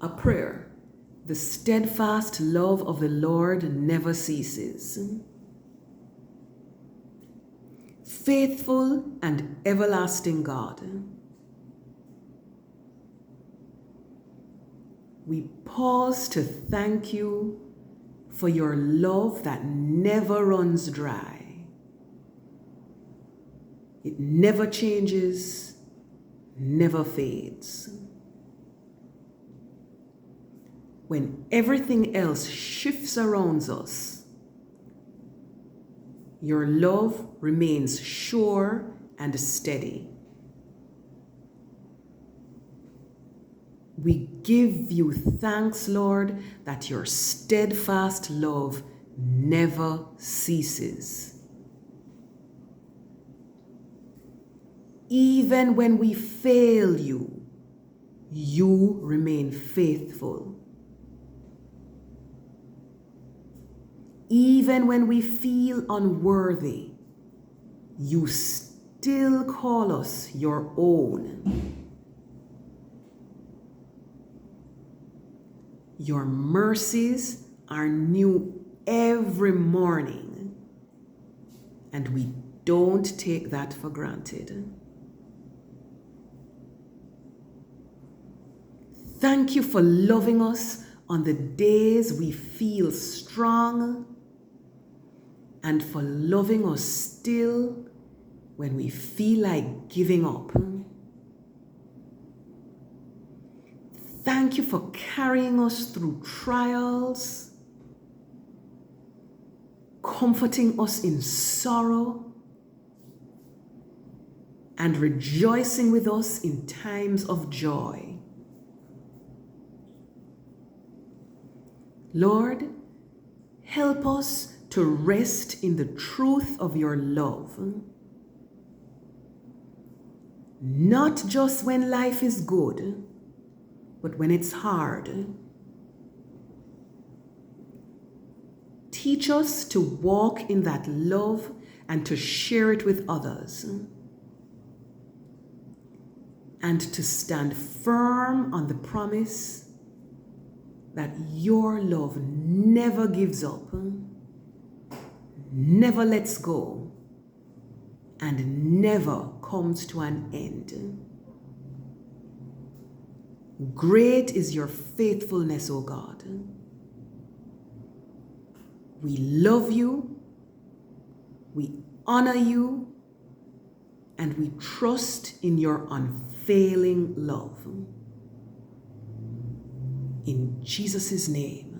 A prayer. The steadfast love of the Lord never ceases. Faithful and everlasting God, we pause to thank you for your love that never runs dry. It never changes, never fades. When everything else shifts around us, your love remains sure and steady. We give you thanks, Lord, that your steadfast love never ceases. Even when we fail you, you remain faithful. Even when we feel unworthy, you still call us your own. Your mercies are new every morning, and we don't take that for granted. Thank you for loving us on the days we feel strong, and for loving us still when we feel like giving up. Thank you for carrying us through trials, comforting us in sorrow, and rejoicing with us in times of joy. Lord, help us to rest in the truth of your love. Not just when life is good, but when it's hard. Teach us to walk in that love and to share it with others, and to stand firm on the promise that your love never gives up, never lets go, and never comes to an end. Great is your faithfulness, O God. We love you, we honor you, and we trust in your unfailing love. In Jesus' name.